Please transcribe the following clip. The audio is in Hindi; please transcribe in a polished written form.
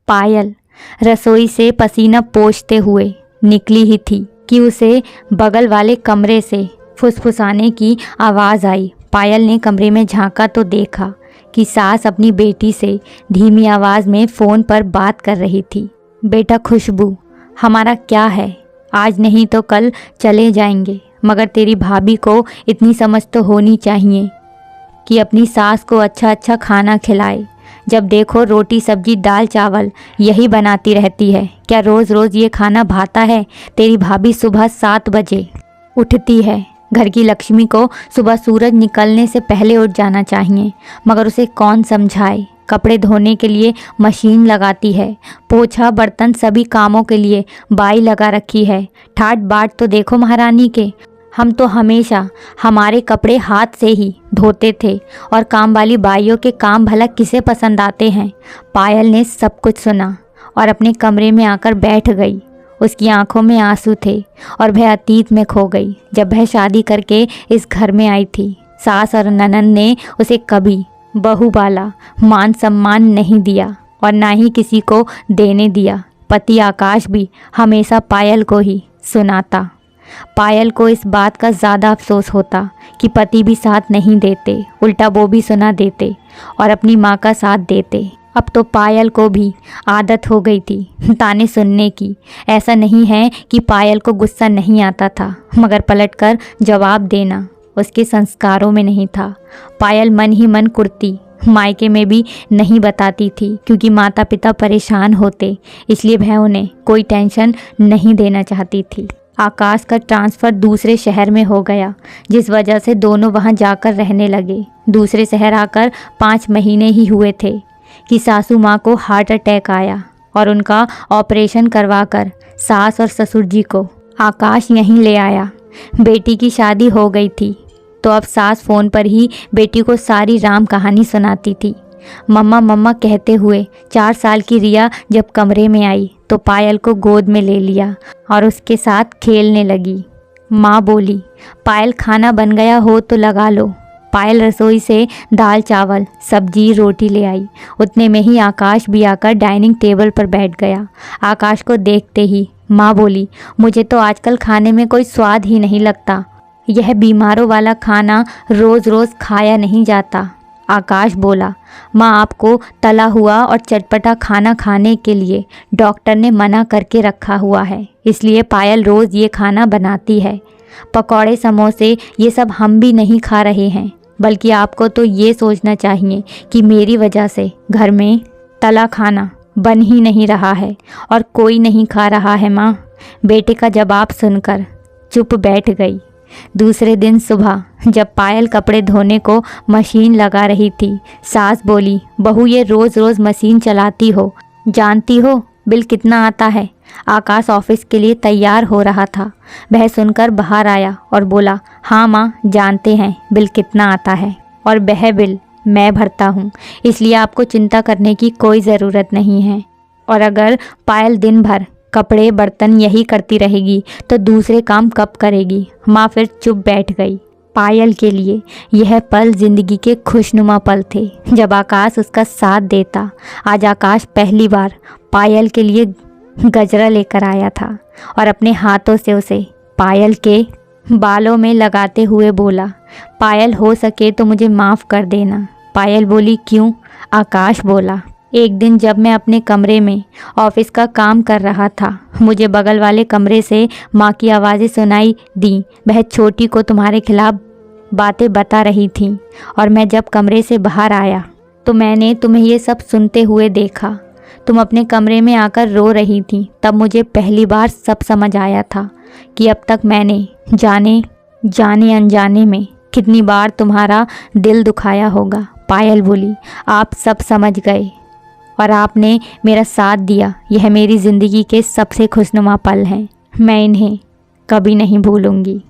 पायल रसोई से पसीना पोंछते हुए निकली ही थी कि उसे बगल वाले कमरे से फुसफुसाने की आवाज़ आई। पायल ने कमरे में झांका तो देखा कि सास अपनी बेटी से धीमी आवाज़ में फ़ोन पर बात कर रही थी। बेटा खुशबू, हमारा क्या है, आज नहीं तो कल चले जाएंगे, मगर तेरी भाभी को इतनी समझ तो होनी चाहिए कि अपनी सास को अच्छा अच्छा खाना खिलाए। जब देखो रोटी सब्जी दाल चावल यही बनाती रहती है। क्या रोज़ रोज़ ये खाना भाता है? तेरी भाभी सुबह 7 बजे उठती है। घर की लक्ष्मी को सुबह सूरज निकलने से पहले उठ जाना चाहिए, मगर उसे कौन समझाए। कपड़े धोने के लिए मशीन लगाती है, पोछा बर्तन सभी कामों के लिए बाई लगा रखी है। ठाट बाट तो देखो महारानी के। हम तो हमेशा हमारे कपड़े हाथ से ही धोते थे और काम वाली बाइयों के काम भला किसे पसंद आते हैं। पायल ने सब कुछ सुना और अपने कमरे में आकर बैठ गई। उसकी आंखों में आंसू थे और वह अतीत में खो गई, जब वह शादी करके इस घर में आई थी। सास और ननद ने उसे कभी बहू वाला मान सम्मान नहीं दिया और ना ही किसी को देने दिया। पति आकाश भी हमेशा पायल को ही सुनाता। पायल को इस बात का ज़्यादा अफसोस होता कि पति भी साथ नहीं देते, उल्टा वो भी सुना देते और अपनी माँ का साथ देते। अब तो पायल को भी आदत हो गई थी ताने सुनने की। ऐसा नहीं है कि पायल को गुस्सा नहीं आता था, मगर पलटकर जवाब देना उसके संस्कारों में नहीं था। पायल मन ही मन कुर्ती मायके में भी नहीं बताती थी, क्योंकि माता पिता परेशान होते, इसलिए वह उन्हें कोई टेंशन नहीं देना चाहती थी। आकाश का ट्रांसफ़र दूसरे शहर में हो गया, जिस वजह से दोनों वहां जाकर रहने लगे। दूसरे शहर आकर 5 महीने ही हुए थे कि सासू माँ को हार्ट अटैक आया और उनका ऑपरेशन करवाकर सास और ससुर जी को आकाश यहीं ले आया। बेटी की शादी हो गई थी तो अब सास फ़ोन पर ही बेटी को सारी राम कहानी सुनाती थी। मम्मा मम्मा कहते हुए 4 साल की रिया जब कमरे में आई तो पायल को गोद में ले लिया और उसके साथ खेलने लगी। माँ बोली, पायल खाना बन गया हो तो लगा लो। पायल रसोई से दाल चावल सब्जी रोटी ले आई। उतने में ही आकाश भी आकर डाइनिंग टेबल पर बैठ गया। आकाश को देखते ही माँ बोली, मुझे तो आजकल खाने में कोई स्वाद ही नहीं लगता। यह बीमारों वाला खाना रोज़ रोज़ खाया नहीं जाता। आकाश बोला, माँ आपको तला हुआ और चटपटा खाना खाने के लिए डॉक्टर ने मना करके रखा हुआ है, इसलिए पायल रोज़ ये खाना बनाती है। पकौड़े समोसे ये सब हम भी नहीं खा रहे हैं, बल्कि आपको तो ये सोचना चाहिए कि मेरी वजह से घर में तला खाना बन ही नहीं रहा है और कोई नहीं खा रहा है। माँ बेटे का जवाब सुनकर चुप बैठ गई। दूसरे दिन सुबह जब पायल कपड़े धोने को मशीन लगा रही थी, सास बोली, बहू ये रोज़ रोज़ मशीन चलाती हो, जानती हो बिल कितना आता है? आकाश ऑफिस के लिए तैयार हो रहा था। वह सुनकर बाहर आया और बोला, हाँ माँ जानते हैं बिल कितना आता है और वह बिल मैं भरता हूँ, इसलिए आपको चिंता करने की कोई ज़रूरत नहीं है। और अगर पायल दिन भर कपड़े बर्तन यही करती रहेगी तो दूसरे काम कब करेगी? माँ फिर चुप बैठ गई। पायल के लिए यह पल जिंदगी के खुशनुमा पल थे जब आकाश उसका साथ देता। आज आकाश पहली बार पायल के लिए गजरा लेकर आया था और अपने हाथों से उसे पायल के बालों में लगाते हुए बोला, पायल हो सके तो मुझे माफ़ कर देना। पायल बोली, क्यों? आकाश बोला, एक दिन जब मैं अपने कमरे में ऑफिस का काम कर रहा था, मुझे बगल वाले कमरे से माँ की आवाज़ें सुनाई दी। वह छोटी को तुम्हारे खिलाफ बातें बता रही थी और मैं जब कमरे से बाहर आया तो मैंने तुम्हें ये सब सुनते हुए देखा। तुम अपने कमरे में आकर रो रही थी। तब मुझे पहली बार सब समझ आया था कि अब तक मैंने जाने अनजाने में कितनी बार तुम्हारा दिल दुखाया होगा। पायल बोली, आप सब समझ गए और आपने मेरा साथ दिया। यह मेरी ज़िंदगी के सबसे खुशनुमा पल हैं, मैं इन्हें कभी नहीं भूलूंगी।